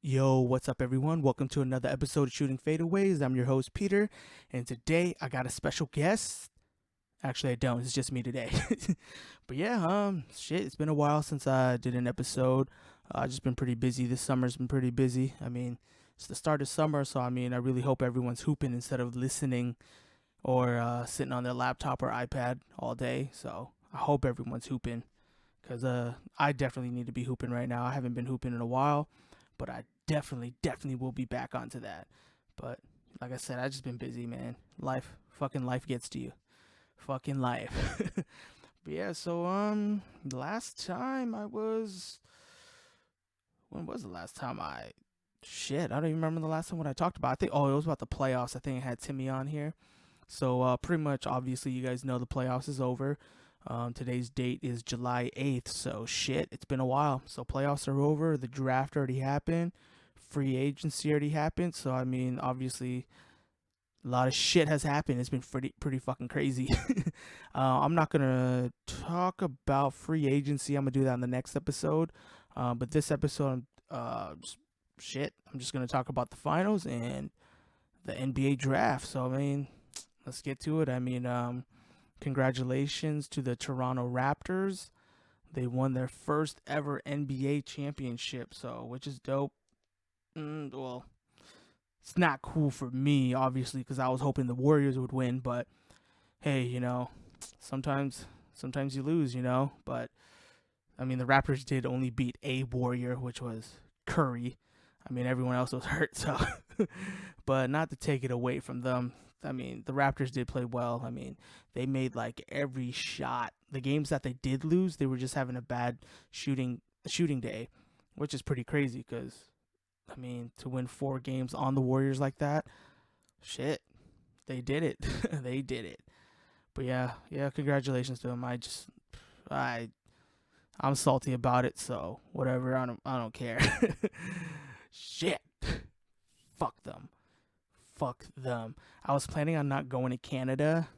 Yo, what's up, everyone? Welcome to another episode of Shooting Fadeaways. I'm your host, Peter, and today I got a special guest. Actually, I don't. It's just me today. But yeah, shit. It's been a while since I did an episode. I've just been pretty busy. This summer's been pretty busy. I mean, it's the start of summer, so I really hope everyone's hooping instead of listening or sitting on their laptop or iPad all day. So I hope everyone's hooping because I definitely need to be hooping right now. I haven't been hooping in a while, but I definitely will be back onto that. But like I said, I just been busy, man. Fucking life gets to you. Fucking life. But yeah, so last time I was, when was the last time I, shit, I don't even remember the last time what I talked about. I think, it was about the playoffs. I think I had Timmy on here. So pretty much, obviously, you guys know the playoffs is over. Today's date is July 8th, so shit, it's been a while. So playoffs are over. The draft already happened. Free agency already happened. So obviously, a lot of shit has happened. It's been pretty fucking crazy. I'm not gonna talk about free agency. I'm gonna do that in the next episode. But this episode, shit, I'm just gonna talk about the finals and the NBA draft. So let's get to it. Congratulations to the Toronto Raptors. They won their first ever NBA championship, so which is dope. Well, it's not cool for me, obviously, because I was hoping the Warriors would win. But hey, sometimes you lose, But the Raptors did only beat a Warrior, which was Curry. Everyone else was hurt, so. But not to take it away from them. The Raptors did play well. They made like every shot. The games that they did lose, they were just having a bad shooting day, which is pretty crazy because to win 4 games on the Warriors like that, shit, they did it. They did it. But yeah, congratulations to them. I I'm salty about it, so whatever. I don't care. Shit. Fuck them. Fuck them. I was planning on not going to Canada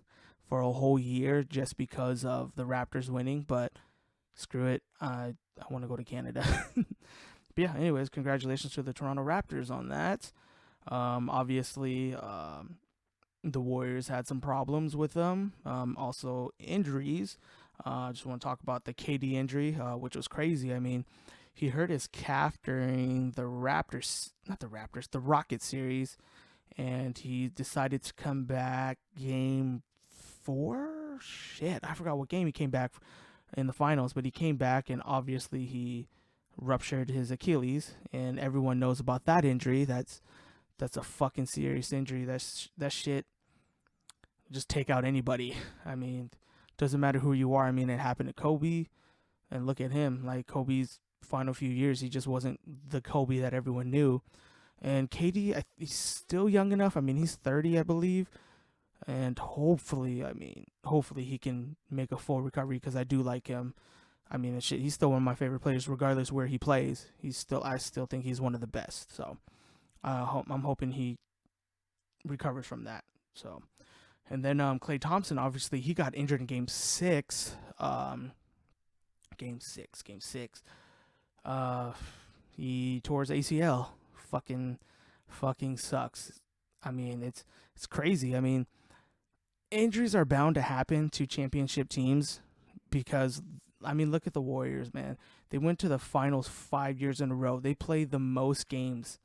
for a whole year just because of the Raptors winning, but screw it. I want to go to Canada. But yeah, anyways, congratulations to the Toronto Raptors on that. Obviously, the Warriors had some problems with them. Also, injuries. I just want to talk about the KD injury, which was crazy. He hurt his calf during the Rocket series, and he decided to come back game 4. Shit, I forgot what game he came back in the finals, but he came back, and obviously he ruptured his Achilles, and everyone knows about that injury. That's a fucking serious injury. That shit just take out anybody. Doesn't matter who you are. It happened to Kobe, and look at him. Like Kobe's final few years, he just wasn't the Kobe that everyone knew. And KD, he's still young enough. He's 30, I believe, and hopefully he can make a full recovery because I do like him. He's still one of my favorite players, regardless where he plays. I still think he's one of the best. So, I'm hoping he recovers from that. So, and then Klay Thompson, obviously, he got injured in Game 6. Game 6. He tore his ACL. Fucking sucks. It's crazy. Injuries are bound to happen to championship teams because look at the Warriors, man. They went to the finals 5 years in a row. They played the most games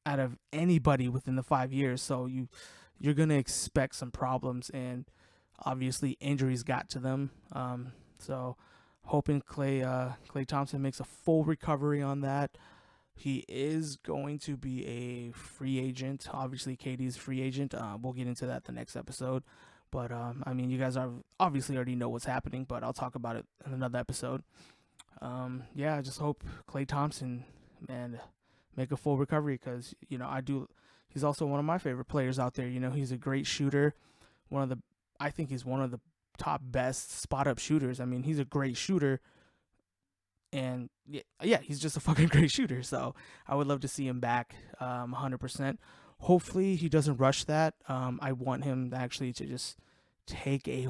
out of anybody within the 5 years. So you're gonna expect some problems, and obviously injuries got to them. So hoping Klay Thompson makes a full recovery on that. He is going to be a free agent. Obviously, KD's free agent. We'll get into that the next episode. But you guys are obviously already know what's happening, but I'll talk about it in another episode. I just hope Klay Thompson, man, make a full recovery because I do. He's also one of my favorite players out there. He's a great shooter. I think he's one of the top best spot up shooters. He's a great shooter, and yeah, he's just a fucking great shooter. So I would love to see him back, 100%. Hopefully he doesn't rush that. I want him actually to just take a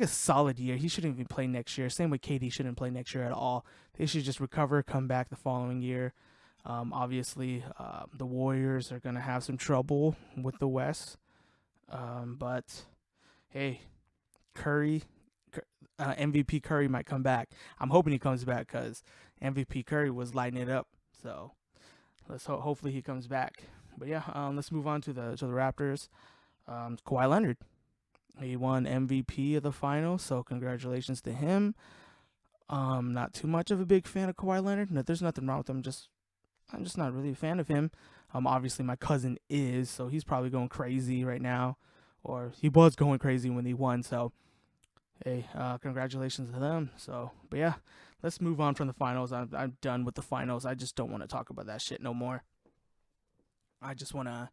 solid year. He shouldn't even play next year. Same with KD shouldn't play next year at all. They should just recover, come back the following year. Obviously, the Warriors are going to have some trouble with the West. But hey, Curry, MVP Curry might come back. I'm hoping he comes back because MVP Curry was lighting it up. So hopefully he comes back. But yeah, let's move on to the Raptors. Kawhi Leonard, he won MVP of the finals, so congratulations to him. Not too much of a big fan of Kawhi Leonard. No, there's nothing wrong with him. I'm just not really a fan of him. Obviously my cousin is, so he's probably going crazy right now, or he was going crazy when he won. So hey, congratulations to them. So, but yeah, let's move on from the finals. I'm done with the finals. I just don't want to talk about that shit no more. I just want to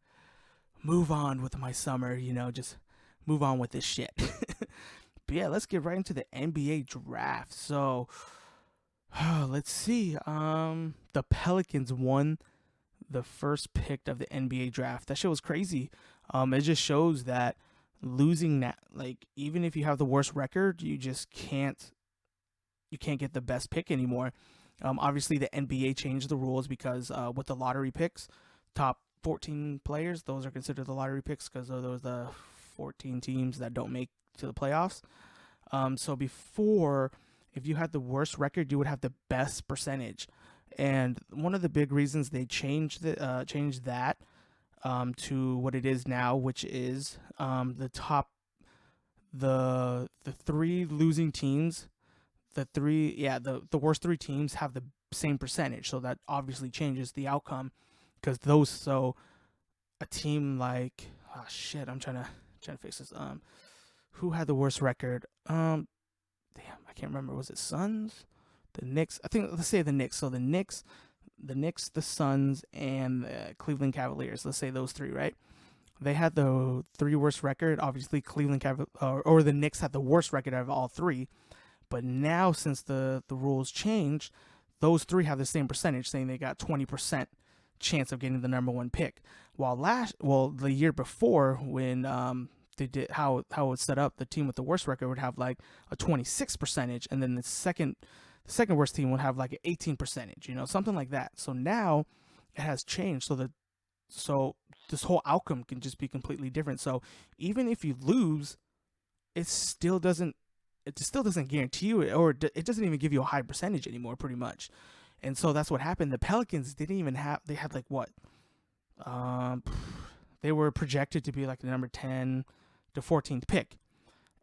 move on with my summer, just move on with this shit. But yeah, let's get right into the NBA draft. So, let's see. The Pelicans won the first pick of the NBA draft. That shit was crazy. It just shows that losing that, like, even if you have the worst record, you can't get the best pick anymore. Obviously the NBA changed the rules because with the lottery picks, top 14 players, those are considered the lottery picks because those are the 14 teams that don't make to the playoffs. So before, if you had the worst record, you would have the best percentage. And one of the big reasons they changed that to what it is now, which is the three losing teams, the worst three teams have the same percentage. So that obviously changes the outcome because a team like, I'm trying to fix this. Who had the worst record? Damn, I can't remember. Was it Suns? The Knicks? I think, let's say the Knicks. So the Knicks, the Suns, and the Cleveland Cavaliers. Let's say those three, right? They had the three worst record. Obviously, or the Knicks had the worst record out of all three. But now, since the rules changed, those three have the same percentage, saying they got 20% chance of getting the number one pick. While the year before, when they did how it was set up, the team with the worst record would have like a 26 percentage, and then the second worst team would have like an 18 percentage, something like that. So now it has changed, so this whole outcome can just be completely different. So even if you lose, it still doesn't guarantee you, or it doesn't even give you a high percentage anymore, pretty much. And so that's what happened. The Pelicans they had like what? They were projected to be like the number 10 to 14th pick.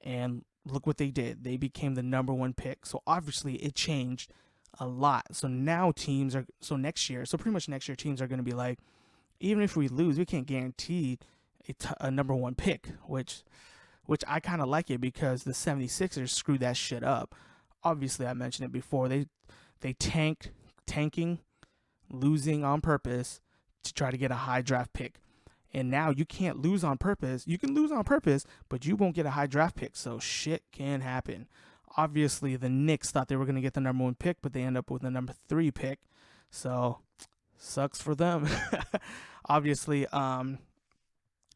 And look what they did. They became the number one pick. So obviously it changed a lot. So now pretty much next year, teams are going to be like, even if we lose, we can't guarantee a number one pick, which I kind of like it because the 76ers screwed that shit up. Obviously, I mentioned it before. They tanking, losing on purpose to try to get a high draft pick. And now you can't lose on purpose. You can lose on purpose, but you won't get a high draft pick. So shit can happen. Obviously, the Knicks thought they were going to get the number one pick, but they end up with the number 3 pick. So sucks for them. Obviously,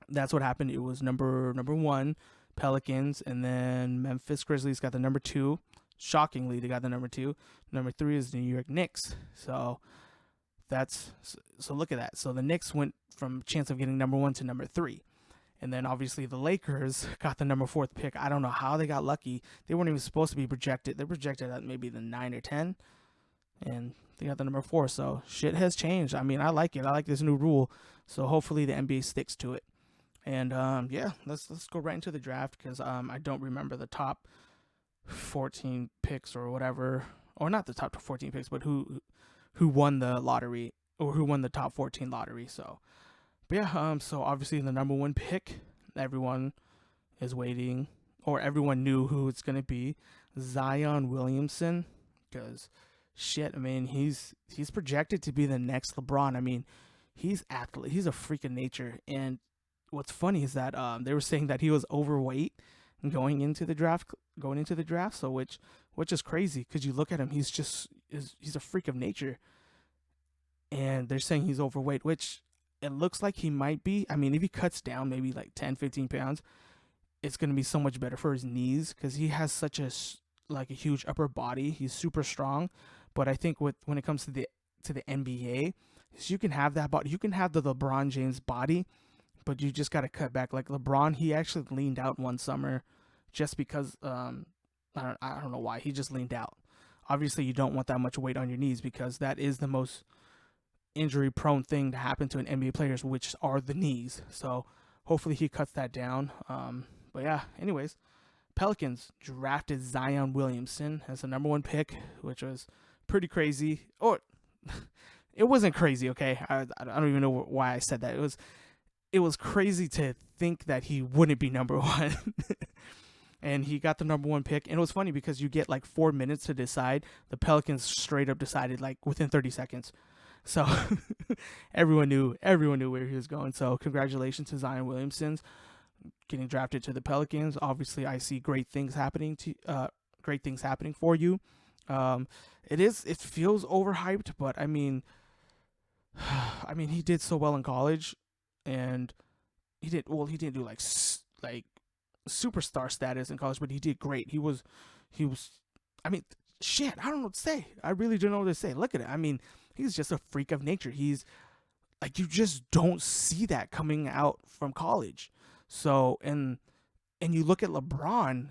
that's what happened. It was number 1, Pelicans, and then Memphis Grizzlies got the number 2. Shockingly, they got the number 2. Number 3 is the New York Knicks. So look at that. So the Knicks went from chance of getting number 1 to number 3. And then obviously the Lakers got the number 4th pick. I don't know how they got lucky. They weren't even supposed to be projected. They're projected at maybe the 9 or 10. And they got the number 4. So shit has changed. I mean, I like it. I like this new rule. So hopefully the NBA sticks to it. And yeah, let's go right into the draft because I don't remember the top 14 picks or whatever, or not the top 14 picks, but who won the lottery or who won the top 14 lottery. So, but yeah, so obviously the number 1 pick, everyone is waiting, or everyone knew who it's gonna be, Zion Williamson, because shit, I mean, he's projected to be the next LeBron. I mean, he's a freak of nature, and what's funny is that they were saying that he was overweight going into the draft. So which is crazy because you look at him, he's a freak of nature, and they're saying he's overweight, which it looks like he might be. I mean, if he cuts down maybe like 10-15 pounds, it's going to be so much better for his knees because he has such a huge upper body. He's super strong, but I think when it comes to to the NBA is you can have that body, you can have the LeBron James body, but you just got to cut back. Like LeBron, he actually leaned out one summer just because I don't know why. He just leaned out. Obviously, you don't want that much weight on your knees because that is the most injury prone thing to happen to an NBA player, which are the knees. So hopefully he cuts that down. But yeah, anyways, Pelicans drafted Zion Williamson as the number 1 pick, which was pretty crazy. Or it wasn't crazy, okay? I don't even know why I said that. It was crazy to think that he wouldn't be number 1. And he got the number 1 pick. And it was funny because you get like 4 minutes to decide. The Pelicans straight up decided like within 30 seconds. So everyone knew where he was going. So congratulations to Zion Williamson getting drafted to the Pelicans. Obviously, I see great things happening for you. It feels overhyped, but I mean, he did so well in college, and he didn't do like superstar status in college, but he did great. He was. I mean, shit. I don't know what to say. I really don't know what to say. Look at it. I mean, he's just a freak of nature. He's like, you just don't see that coming out from college. So, and you look at LeBron,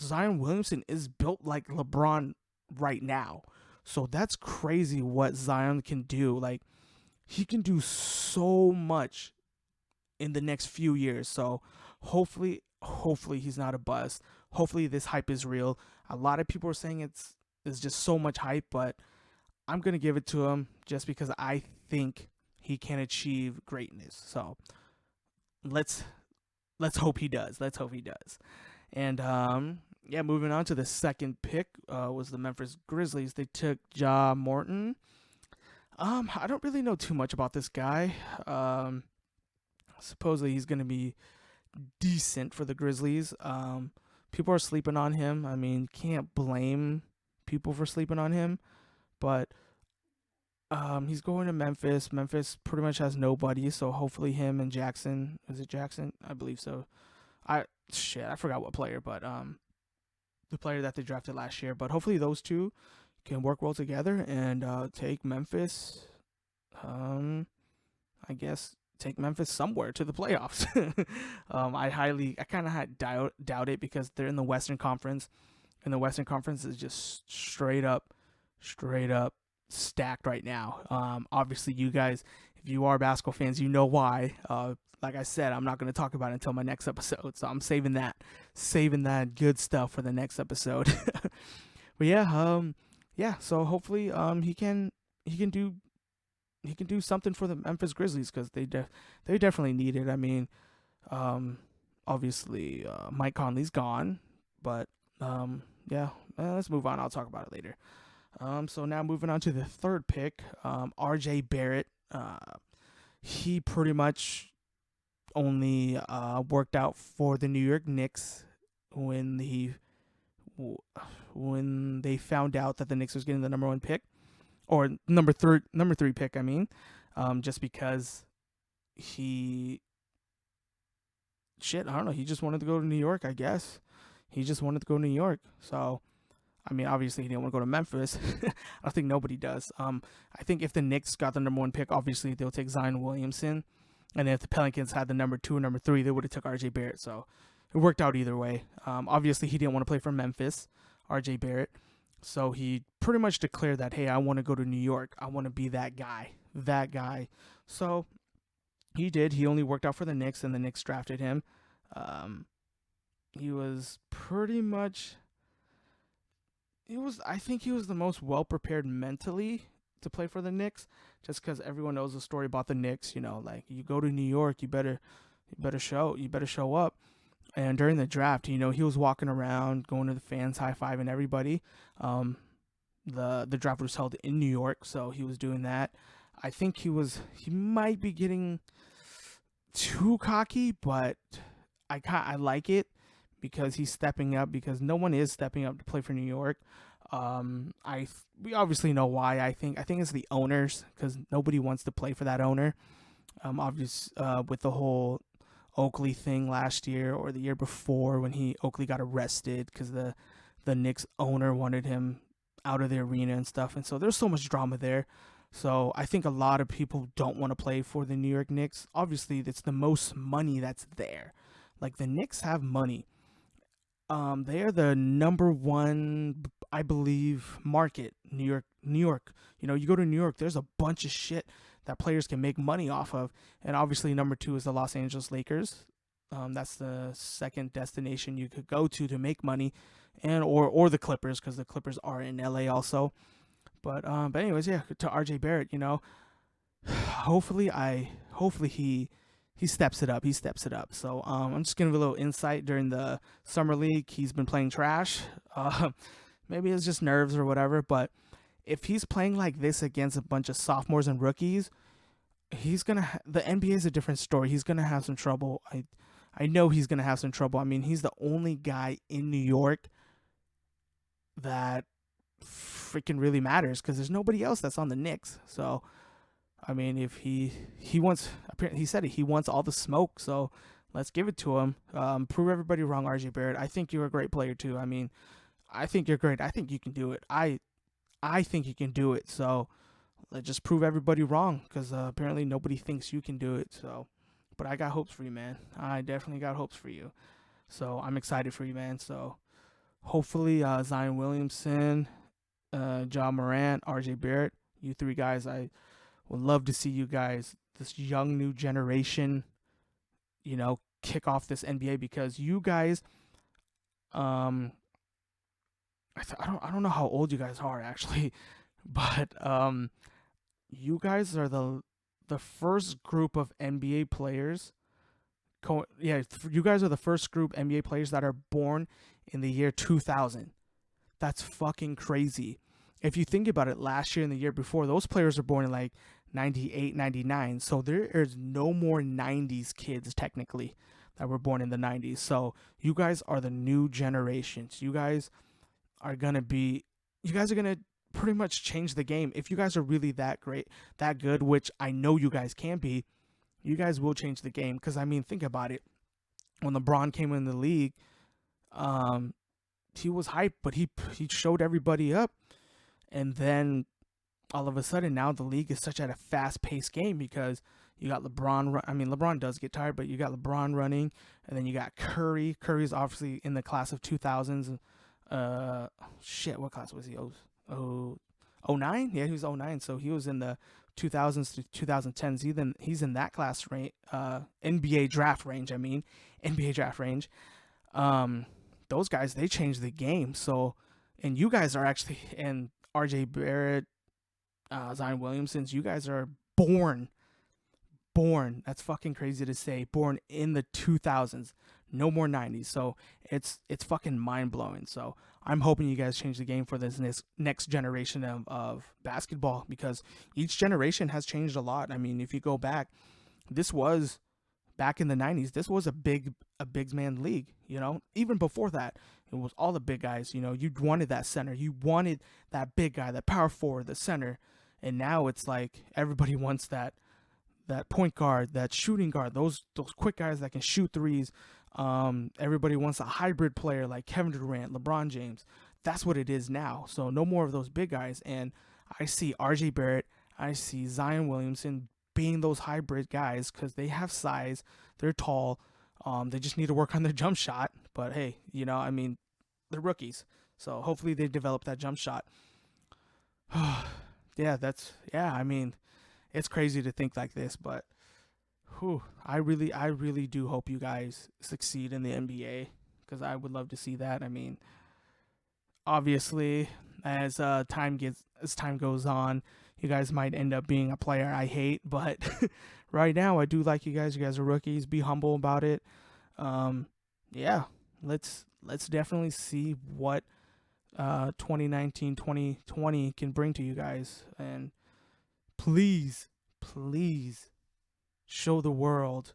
Zion Williamson is built like LeBron right now. So that's crazy what Zion can do. Like, he can do so much in the next few years. So hopefully he's not a bust. Hopefully this hype is real. A lot of people are saying it's just so much hype, but I'm going to give it to him just because I think he can achieve greatness. So let's hope he does. And moving on to the second pick was the Memphis Grizzlies. They took Ja Morton. I don't really know too much about this guy. Supposedly he's going to be decent for the Grizzlies. People are sleeping on him. I mean, can't blame people for sleeping on him, but he's going to Memphis. Memphis pretty much has nobody, so hopefully him and Jackson. Is it Jackson? I believe so. I forgot what player, but the player that they drafted last year. But hopefully those two can work well together and take Memphis. I guess take Memphis somewhere to the playoffs. I kind of doubt it because they're in the Western Conference, and the Western Conference is just straight up stacked right now. Obviously, you guys, if you are basketball fans, you know why. Like I said, I'm not going to talk about it until my next episode, so I'm saving that good stuff for the next episode. But yeah. So hopefully, he can do something for the Memphis Grizzlies because they definitely need it. I mean, obviously, Mike Conley's gone, but let's move on. I'll talk about it later. So now moving on to the third pick, R.J. Barrett. He pretty much only worked out for the New York Knicks when they found out that the Knicks was getting the number 1 pick, or number 3 pick. I mean, just because I don't know. He just wanted to go to New York. I guess he just wanted to go to New York. So. I mean, obviously, he didn't want to go to Memphis. I don't think nobody does. I think if the Knicks got the number 1 pick, obviously, they'll take Zion Williamson. And if the Pelicans had the number 2 or number 3, they would have took R.J. Barrett. So it worked out either way. Obviously, he didn't want to play for Memphis, R.J. Barrett. So he pretty much declared that, hey, I want to go to New York. I want to be that guy. So he did. He only worked out for the Knicks, and the Knicks drafted him. He was pretty much... I think he was the most well-prepared mentally to play for the Knicks, just because everyone knows the story about the Knicks. You know, like, you go to New York, you better show up. And during the draft, he was walking around, going to the fans, high-fiving everybody. The draft was held in New York, so he was doing that. I think he might be getting too cocky, but I like it. Because he's stepping up, because no one is stepping up to play for New York. We obviously know why. I think it's the owners, because nobody wants to play for that owner. With the whole Oakley thing last year or the year before when Oakley got arrested because the Knicks owner wanted him out of the arena and stuff. And so there's so much drama there. So I think a lot of people don't want to play for the New York Knicks. Obviously, it's the most money that's there. Like the Knicks have money. They are the number one, I believe, market. New York, New York. You know, you go to New York, there's a bunch of shit that players can make money off of, and obviously number two is the Los Angeles Lakers. That's the second destination you could go to make money, and or the Clippers, because the Clippers are in LA also. But anyways, yeah, to RJ Barrett, you know, hopefully he steps it up. He steps it up. So I'm just gonna give a little insight during the summer league. He's been playing trash. Uh, maybe it's just nerves or whatever. But if he's playing like this against a bunch of sophomores and rookies, he's gonna. The NBA is a different story. He's gonna have some trouble. I know he's gonna have some trouble. I mean, he's the only guy in New York that freaking really matters because there's nobody else that's on the Knicks. So I mean, if he wants, apparently he said it, he wants all the smoke. So let's give it to him. Prove everybody wrong, RJ Barrett. I think you're a great player too. I mean, I think you're great. I think you can do it. I think you can do it. So let's just prove everybody wrong because apparently nobody thinks you can do it. So, but I got hopes for you, man. I definitely got hopes for you. So I'm excited for you, man. So hopefully Zion Williamson, Ja Morant, RJ Barrett, you three guys, I would love to see you guys, this young new generation, you know, kick off this NBA because you guys, I don't know how old you guys are actually, but you guys are the first group of NBA players. You guys are the first group NBA players that are born in the year 2000. That's fucking crazy. If you think about it, last year and the year before, those players were born in like 98, 99. So there is no more 90s kids technically that were born in the 90s. So you guys are the new generations. You guys are going to pretty much change the game. If you guys are really that great, that good, which I know you guys can be, you guys will change the game. Because, I mean, think about it. When LeBron came in the league, he was hyped, but he showed everybody up. And then all of a sudden now the league is such at a fast-paced game because you got LeBron. I mean, LeBron does get tired, but you got LeBron running, and then you got Curry. Curry's obviously in the class of 2000s. What class was he? 09? Yeah, he was 09. So he was in the 2000s to 2010s. He's in that class range. NBA draft range. NBA draft range. Those guys, they changed the game. So, and you guys are actually, and RJ Barrett, Zion Williamson, you guys are born. That's fucking crazy to say. Born in the 2000s, no more 90s. So it's fucking mind blowing. So I'm hoping you guys change the game for this next generation of basketball because each generation has changed a lot. I mean, if you go back, back in the 90s, this was a big man league, you know. Even before that, it was all the big guys, you know. You wanted that center. You wanted that big guy, that power forward, the center. And now it's like everybody wants that point guard, that shooting guard, those quick guys that can shoot threes. Everybody wants a hybrid player like Kevin Durant, LeBron James. That's what it is now. So no more of those big guys. And I see RJ Barrett, I see Zion Williamson being those hybrid guys because they have size, they're tall, they just need to work on their jump shot. But hey, you know, I mean, they're rookies, so hopefully they develop that jump shot. I mean, it's crazy to think like this, but I really do hope you guys succeed in the NBA because I would love to see that. I mean, obviously, as time goes on, you guys might end up being a player I hate, but right now I do like you guys. You guys are rookies. Be humble about it. Let's definitely see what 2019, 2020 can bring to you guys. And please show the world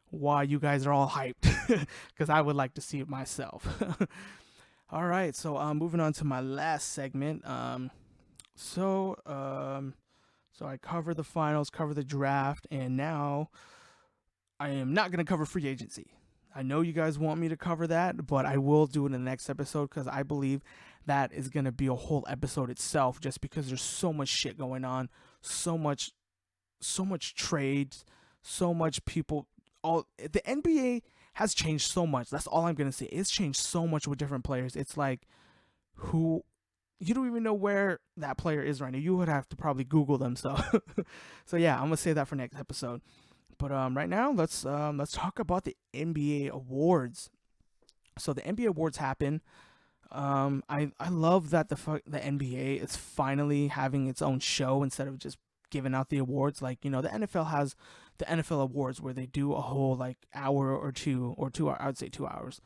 why you guys are all hyped because I would like to see it myself. All right, so moving on to my last segment. So I covered the finals, covered the draft, and now I am not going to cover free agency. I know you guys want me to cover that, but I will do it in the next episode because I believe that is going to be a whole episode itself just because there's so much shit going on, so much, so much trades, so much people. All the NBA has changed so much. That's all I'm gonna say. It's changed so much with different players. It's like who you don't even know where that player is right now. You would have to probably Google them. So, so yeah, I'm gonna say that for next episode. But right now, let's talk about the NBA awards. So the NBA awards happen. I love that the NBA is finally having its own show instead of just giving out the awards. Like, you know, the NFL has the NFL awards where they do a whole like hour or two, I would say 2 hours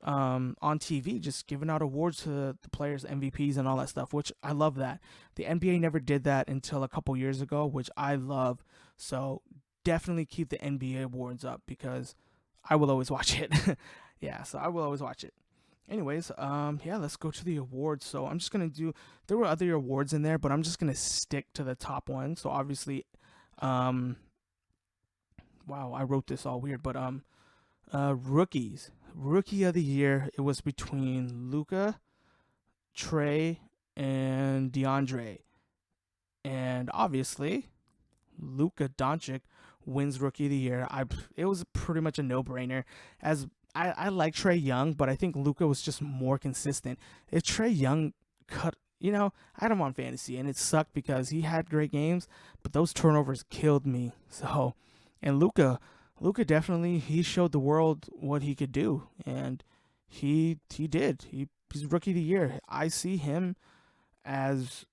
on TV, just giving out awards to the players, MVPs, and all that stuff, which I love that. The NBA never did that until a couple years ago, which I love. So definitely keep the NBA awards up because I will always watch it. Yeah, so I will always watch it. Anyways, yeah, let's go to the awards. So I'm just gonna do. There were other awards in there, but I'm just gonna stick to the top one. So obviously, wow, I wrote this all weird, but rookies, rookie of the year. It was between Luka, Trey, and DeAndre, and obviously, Luka Doncic wins rookie of the year. It was pretty much a no brainer. As I like Trey Young, but I think Luka was just more consistent. If Trey Young cut, you know, I had him on fantasy, and it sucked because he had great games, but those turnovers killed me. So, and Luka definitely he showed the world what he could do, and he did. He's rookie of the year. I see him as,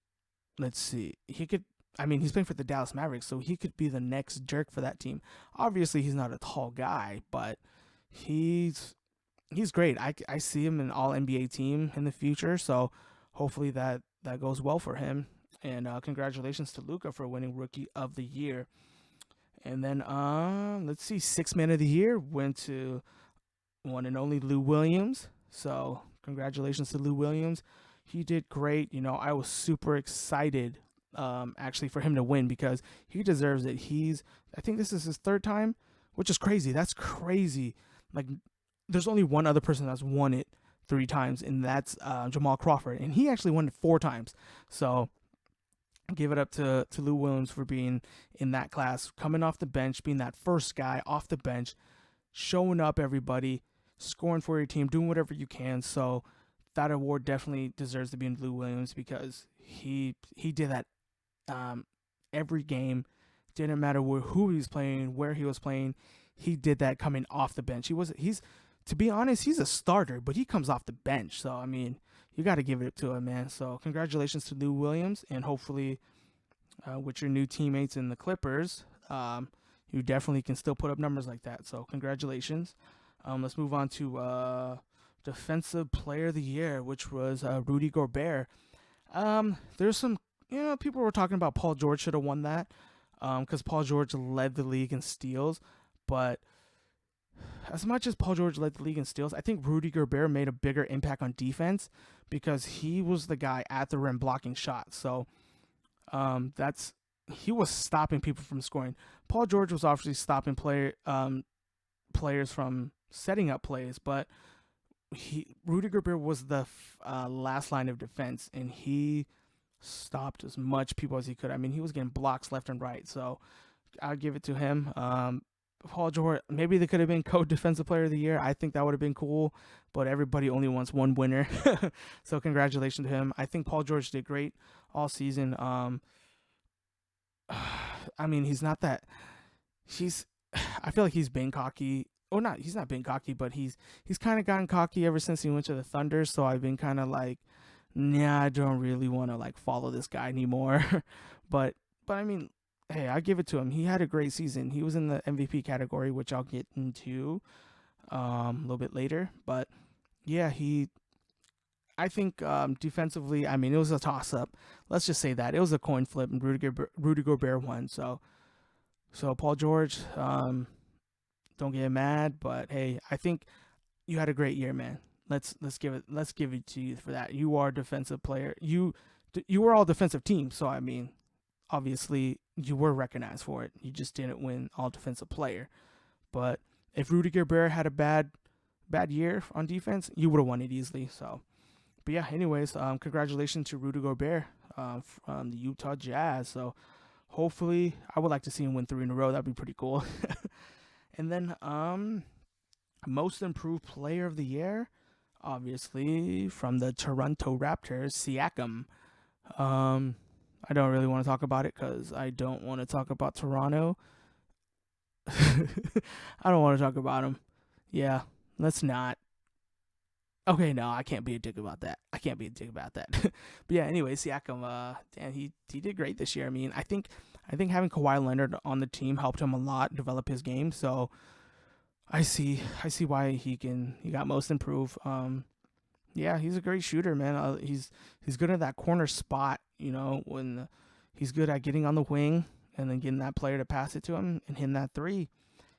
let's see, he could. I mean, he's playing for the Dallas Mavericks, so he could be the next jerk for that team. Obviously, he's not a tall guy, but he's great. I see him in all NBA team in the future, so hopefully that goes well for him. And congratulations to Luka for winning Rookie of the Year. And then let's see, Sixth Man of the Year went to one and only Lou Williams. So congratulations to Lou Williams. He did great. You know, I was super excited actually for him to win because he deserves it. I think this is his third time, which is crazy. That's crazy. Like, there's only one other person that's won it 3 times, and that's Jamal Crawford, and he actually won it 4 times. So give it up to Lou Williams for being in that class, coming off the bench, being that first guy off the bench, showing up everybody, scoring for your team, doing whatever you can. So that award definitely deserves to be in Lou Williams because he did that every game. Didn't matter who he was playing, where he was playing. He did that coming off the bench. He's to be honest, he's a starter, but he comes off the bench. So I mean, you got to give it to him, man. So congratulations to Lou Williams, and hopefully, with your new teammates in the Clippers, you definitely can still put up numbers like that. So congratulations. Let's move on to Defensive Player of the Year, which was Rudy Gobert. There's some, people were talking about Paul George should have won that, because Paul George led the league in steals. But as much as Paul George led the league in steals, I think Rudy Gobert made a bigger impact on defense because he was the guy at the rim blocking shots. So he was stopping people from scoring. Paul George was obviously stopping players from setting up plays, but Rudy Gobert was the last line of defense, and he stopped as much people as he could. I mean, he was getting blocks left and right, so I'll give it to him. Paul George, maybe they could have been co-defensive player of the year. I think that would have been cool, but everybody only wants one winner. So congratulations to him. I think Paul George did great all season. I mean, he's not that. I feel like he's been cocky. Oh, not he's not been cocky, but he's kind of gotten cocky ever since he went to the Thunder. So I've been kind of like, nah, I don't really want to like follow this guy anymore. but I mean, hey, I give it to him. He had a great season. He was in the MVP category, which I'll get into a little bit later. But yeah, I think defensively, I mean, it was a toss-up. Let's just say that. It was a coin flip, and Rudy Gobert won. So Paul George, don't get mad, but hey, I think you had a great year, man. Let's give it to you for that. You are a defensive player. You were all defensive teams, so I mean, obviously you were recognized for it. You just didn't win all defensive player. But if Rudy Gobert had a bad year on defense, you would have won it easily. So, but yeah, anyways, congratulations to Rudy Gobert from the Utah Jazz. So hopefully, I would like to see him win 3 in a row. That'd be pretty cool. And then, most improved player of the year, obviously from the Toronto Raptors, Siakam. I don't really want to talk about it because I don't want to talk about Toronto. I don't want to talk about him. Yeah, let's not. Okay, no, I can't be a dick about that. But yeah, anyway, Siakam, damn, he did great this year. I mean, I think having Kawhi Leonard on the team helped him a lot develop his game. So I see why he got most improved. Yeah, he's a great shooter, man. He's good at that corner spot. When he's good at getting on the wing and then getting that player to pass it to him and hitting that three.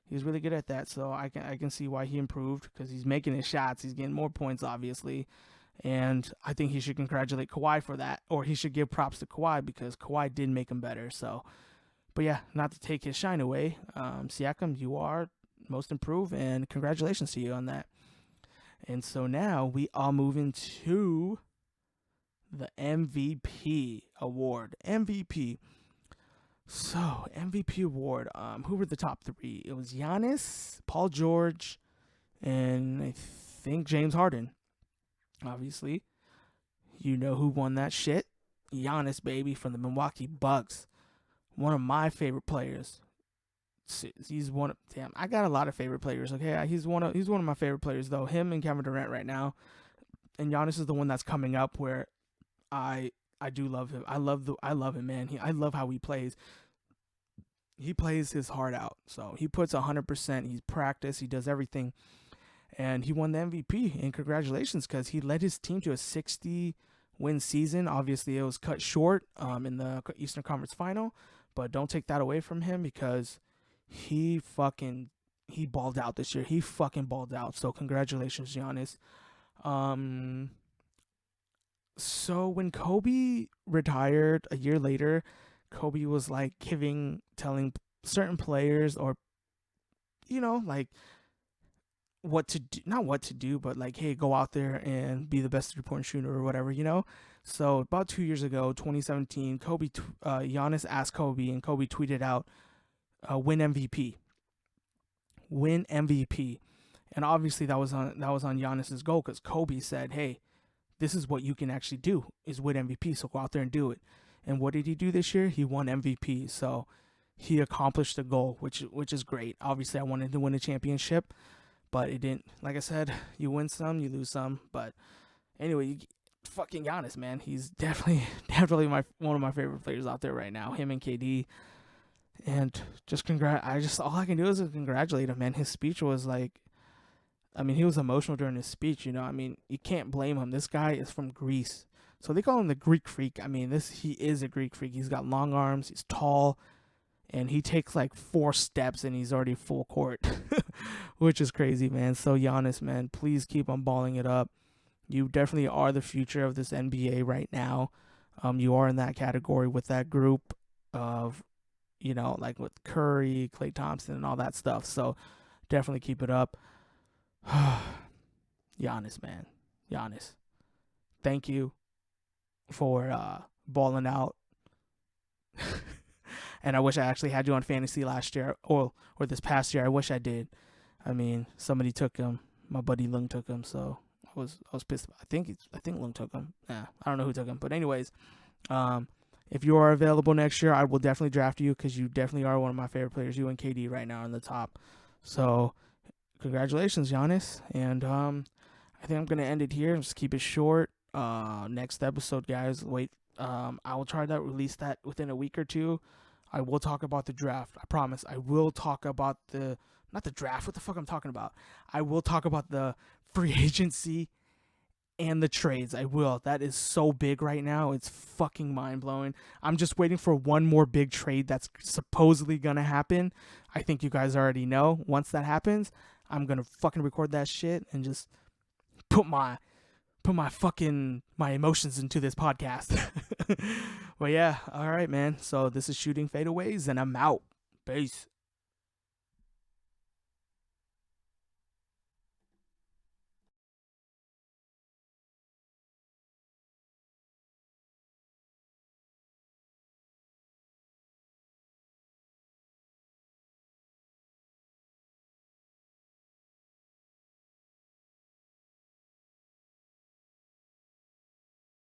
He's really good at that, so I can see why he improved because he's making his shots. He's getting more points, obviously, and I think he should congratulate Kawhi for that, or he should give props to Kawhi because Kawhi did make him better. So, but yeah, not to take his shine away, Siakam, you are most improved, and congratulations to you on that. And so now we are moving to the MVP award. MVP. So, MVP award, who were the top 3? It was Giannis, Paul George, and I think James Harden. Obviously, you know who won that shit. Giannis, baby, from the Milwaukee Bucks. One of my favorite players. I got a lot of favorite players, okay? He's one of my favorite players, though. Him and Kevin Durant right now. And Giannis is the one that's coming up where I do love him. I love him, man. I love how he plays. He plays his heart out. So he puts 100%. He's practiced. He does everything. And he won the MVP. And congratulations, because he led his team to a 60-win season. Obviously, it was cut short in the Eastern Conference Final. But don't take that away from him because he balled out this year. He fucking balled out. So congratulations, Giannis. So when Kobe retired a year later, Kobe was like telling certain players or, like what to do, not what to do, but like, hey, go out there and be the best 3-point shooter or whatever, So about 2 years ago, 2017, Giannis asked Kobe, and Kobe tweeted out, win MVP. Win MVP. And obviously that was on Giannis's goal because Kobe said, hey, this is what you can actually do is win MVP. So go out there and do it. And what did he do this year? He won MVP. So he accomplished the goal, which is great. Obviously, I wanted to win a championship, but it didn't. Like I said, you win some, you lose some. But anyway, fucking Giannis, man. He's definitely one of my favorite players out there right now. Him and KD. And all I can do is congratulate him, man. His speech was like, he was emotional during his speech, you can't blame him. This guy is from Greece. So they call him the Greek Freak. He is a Greek Freak. He's got long arms, he's tall, and he takes like 4 steps and he's already full court, which is crazy, man. So Giannis, man, please keep on balling it up. You definitely are the future of this NBA right now. You are in that category with that group of, like with Curry, Klay Thompson, and all that stuff. So definitely keep it up. Giannis, man. Giannis. Thank you for balling out. And I wish I actually had you on fantasy last year or this past year. I wish I did. Somebody took him. My buddy Lung took him, so I was pissed. I think Lung took him. I don't know who took him. But anyways, if you are available next year, I will definitely draft you because you definitely are one of my favorite players. You and KD right now are on the top. So congratulations, Giannis. And I think I'm going to end it here. Just keep it short. Next episode, guys. Wait. I will try to release that within a week or two. I will talk about the draft. I promise. I will talk about not the draft. What the fuck I'm talking about? I will talk about the free agency and the trades. I will. That is so big right now. It's fucking mind-blowing. I'm just waiting for one more big trade that's supposedly going to happen. I think you guys already know. Once that happens, I'm going to fucking record that shit and just put my emotions into this podcast. But yeah, all right, man. So this is Shooting Fadeaways, and I'm out. Peace.